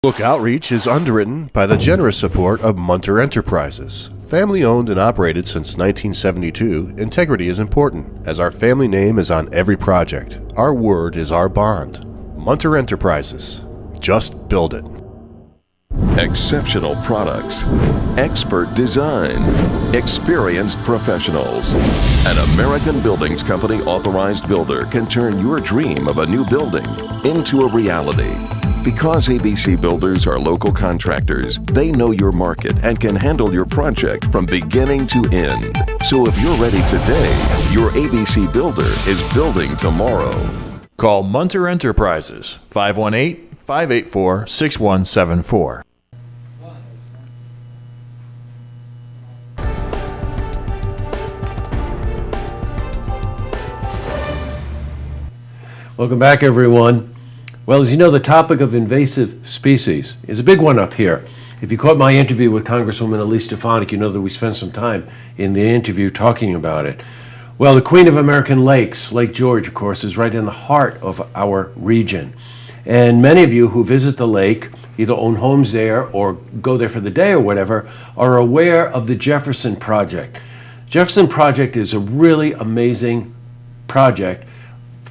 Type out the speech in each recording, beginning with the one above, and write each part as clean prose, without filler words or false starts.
Book Outreach is underwritten by the generous support of Munter Enterprises. Family owned and operated since 1972, integrity is important, as our family name is on every project. Our word is our bond. Munter Enterprises. Just build it. Exceptional products, expert design, experienced professionals. An American Buildings Company authorized builder can turn your dream of a new building into a reality. Because ABC Builders are local contractors, they know your market and can handle your project from beginning to end. So if you're ready today, your ABC Builder is building tomorrow. Call Munter Enterprises, 518-584-6174. Welcome back, everyone. Well, as you know, the topic of invasive species is a big one up here. If you caught my interview with Congresswoman Elise Stefanik, you know that we spent some time in the interview talking about it. Well, the Queen of American Lakes, Lake George, of course, is right in the heart of our region. And many of you who visit the lake, either own homes there or go there for the day or whatever, are aware of the Jefferson Project. Jefferson Project is a really amazing project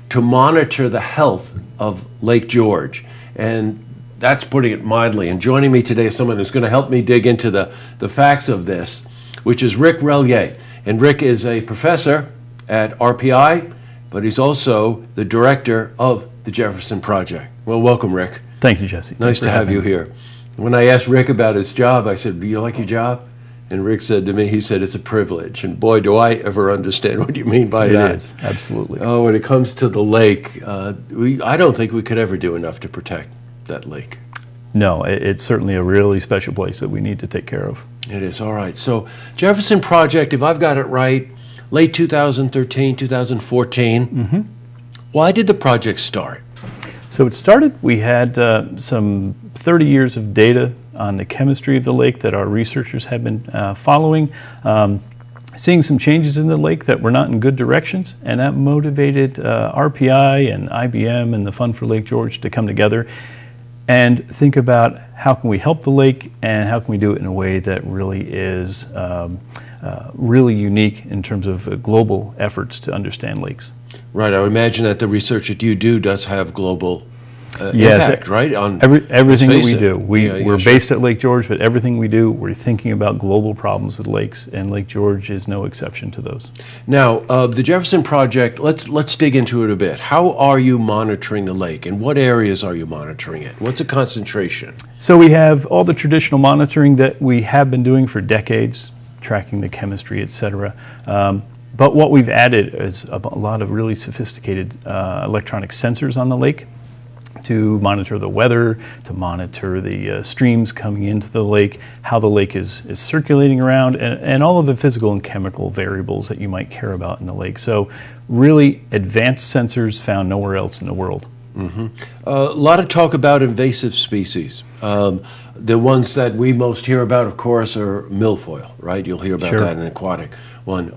to monitor the health of Lake George, and that's putting it mildly. And joining me today is someone who's going to help me dig into the facts of this, which is Rick Relyea. And Rick is a professor at RPI, but he's also the director of the Jefferson Project. Well, welcome, Rick. Thank you, Jesse. Nice to have you here. When I asked Rick about his job, I said, do you like your job? And Rick said to me, he said, it's a privilege. And boy, do I ever understand what you mean by that. It is, absolutely. Oh, when it comes to the lake, I don't think we could ever do enough to protect that lake. No, it's certainly a really special place that we need to take care of. It is, all right. So Jefferson Project, if I've got it right, late 2013, 2014. Why did the project start? So it started, we had some 30 years of data on the chemistry of the lake that our researchers have been following, seeing some changes in the lake that were not in good directions, and that motivated RPI and IBM and the Fund for Lake George to come together and think about how can we help the lake and how can we do it in a way that really is really unique in terms of global efforts to understand lakes. Right, I would imagine that the research that you do does have global yes, impact, right? On everything that we do. We're sure. based at Lake George, but everything we do, we're thinking about global problems with lakes, and Lake George is no exception to those. Now, the Jefferson Project, let's dig into it a bit. How are you monitoring the lake? In what areas are you monitoring it? What's the concentration? So we have all the traditional monitoring that we have been doing for decades, tracking the chemistry, et cetera. But what we've added is a lot of really sophisticated electronic sensors on the lake to monitor the weather, to monitor the streams coming into the lake, how the lake is circulating around, and all of the physical and chemical variables that you might care about in the lake. So really advanced sensors found nowhere else in the world. A lot of talk about invasive species. The ones that we most hear about, of course, are milfoil, right? You'll hear about Sure. that in an aquatic one.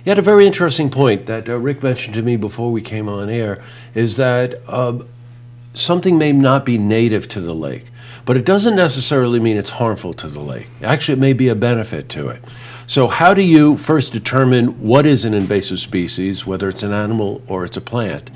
You had a very interesting point that Rick mentioned to me before we came on air, is that something may not be native to the lake, but it doesn't necessarily mean it's harmful to the lake. Actually, it may be a benefit to it. So how do you first determine what is an invasive species, whether it's an animal or it's a plant,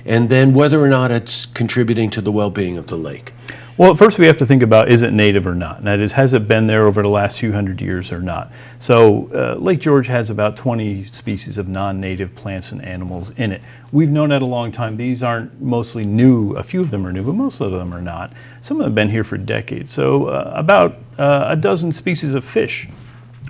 and then whether or not it's contributing to the well-being of the lake? Well, first we have to think about, is it native or not? And that is, has it been there over the last few hundred years or not? So Lake George has about 20 species of non-native plants and animals in it. We've known that a long time. These aren't mostly new. A few of them are new, but most of them are not. Some of them have been here for decades. So about a dozen species of fish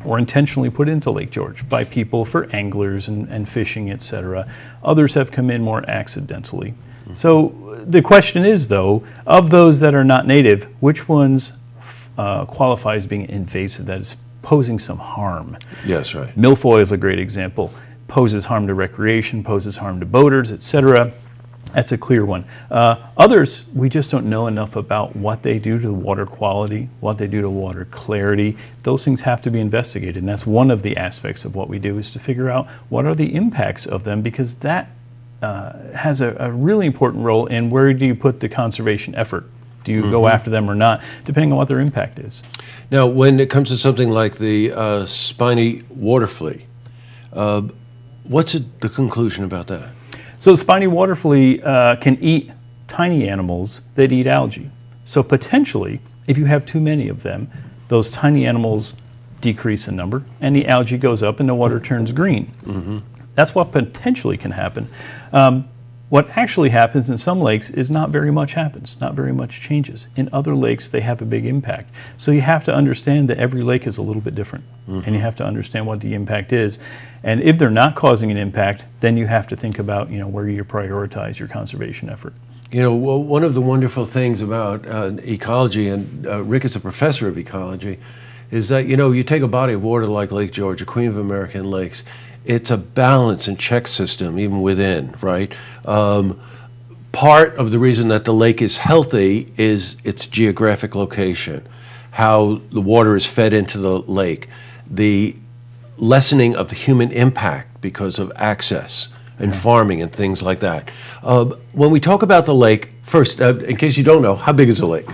were intentionally put into Lake George by people for anglers and fishing, etc. Others have come in more accidentally. So the question is, though, of those that are not native, which ones qualify as being invasive, that is posing some harm? Yes, right. Milfoil is a great example. Poses harm to recreation, poses harm to boaters, etc. That's a clear one. Others, we just don't know enough about what they do to the water quality, what they do to water clarity. Those things have to be investigated, and that's one of the aspects of what we do, is to figure out what are the impacts of them, because that has a really important role in where do you put the conservation effort Do you go after them or not, depending on what their impact is? Now, when it comes to something like the spiny water flea, what's the conclusion about that? So the spiny water flea can eat tiny animals that eat algae. So potentially, if you have too many of them, those tiny animals decrease in number, and the algae goes up and the water turns green. That's what potentially can happen. What actually happens in some lakes is not very much happens, not very much changes. In other lakes, they have a big impact. So you have to understand that every lake is a little bit different, and you have to understand what the impact is. And if they're not causing an impact, then you have to think about, where you prioritize your conservation effort. Well, one of the wonderful things about ecology, and Rick is a professor of ecology, is that, you take a body of water like Lake George, a queen of American lakes, it's a balance and check system even within, right? Part of the reason that the lake is healthy is its geographic location, how the water is fed into the lake, the lessening of the human impact because of access and farming and things like that. When we talk about the lake, first, in case you don't know, how big is the lake?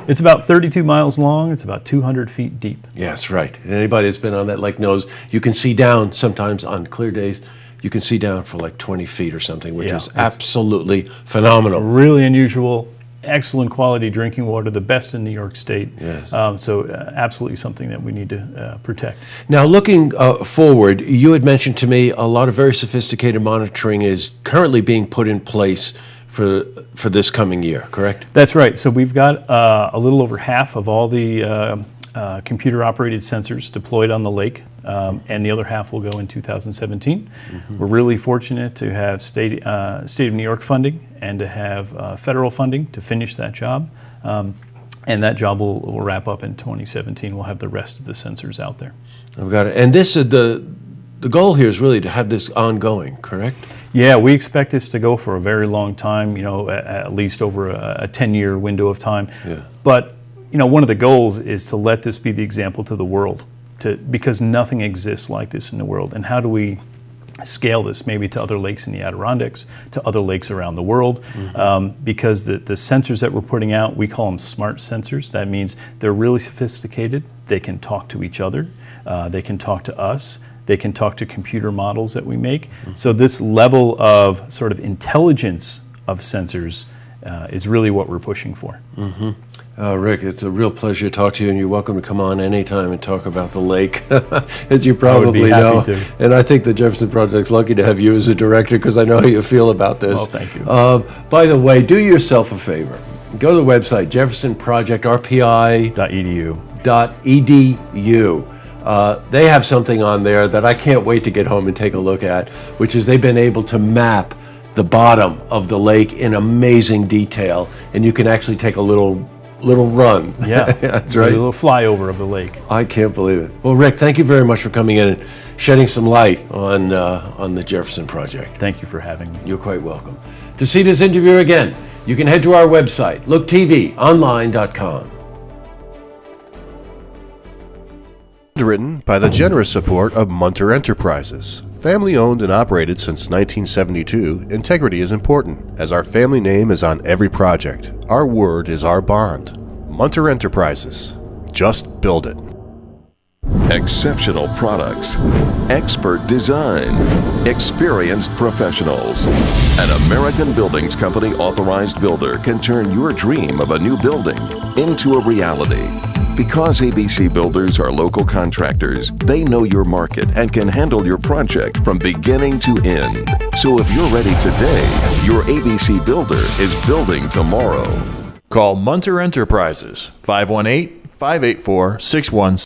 It's about 32 miles long. It's about 200 feet deep. Yes, right. And anybody that's been on that lake knows you can see down sometimes on clear days. You can see down for like 20 feet or something, which is absolutely phenomenal. Really unusual, excellent quality drinking water, the best in New York State. Yes. So absolutely something that we need to protect. Now, looking forward, you had mentioned to me a lot of very sophisticated monitoring is currently being put in place for this coming year, correct? That's right. So we've got a little over half of all the computer-operated sensors deployed on the lake, and the other half will go in 2017. We're really fortunate to have State of New York funding and to have federal funding to finish that job. And that job will wrap up in 2017. We'll have the rest of the sensors out there. I've got it. And this is the goal here is really to have this ongoing, correct? Yeah, we expect this to go for a very long time, at least over a 10-year window of time. Yeah. But, one of the goals is to let this be the example to the world, because nothing exists like this in the world. And how do we scale this maybe to other lakes in the Adirondacks, to other lakes around the world? Because the sensors that we're putting out, we call them smart sensors. That means they're really sophisticated. They can talk to each other. They can talk to us. They can talk to computer models that we make. So this level of sort of intelligence of sensors is really what we're pushing for. Rick, it's a real pleasure to talk to you, and you're welcome to come on anytime and talk about the lake, as you probably know. To. And I think the Jefferson Project's lucky to have you as a director, because I know how you feel about this. Well, thank you. By the way, do yourself a favor. Go to the website, jeffersonprojectrpi.edu. They have something on there that I can't wait to get home and take a look at, which is they've been able to map the bottom of the lake in amazing detail, and you can actually take a little run. Yeah, that's right. A little flyover of the lake. I can't believe it. Well, Rick, thank you very much for coming in and shedding some light on the Jefferson Project. Thank you for having me. You're quite welcome. To see this interview again, you can head to our website, looktvonline.com. Written by the generous support of Munter Enterprises. Family owned and operated since 1972, integrity is important, as our family name is on every project. Our word is our bond. Munter Enterprises. Just build it. Exceptional products, expert design, experienced professionals. An American Buildings Company authorized builder can turn your dream of a new building into a reality. Because ABC Builders are local contractors, they know your market and can handle your project from beginning to end. So if you're ready today, your ABC Builder is building tomorrow. Call Munter Enterprises, 518-584-61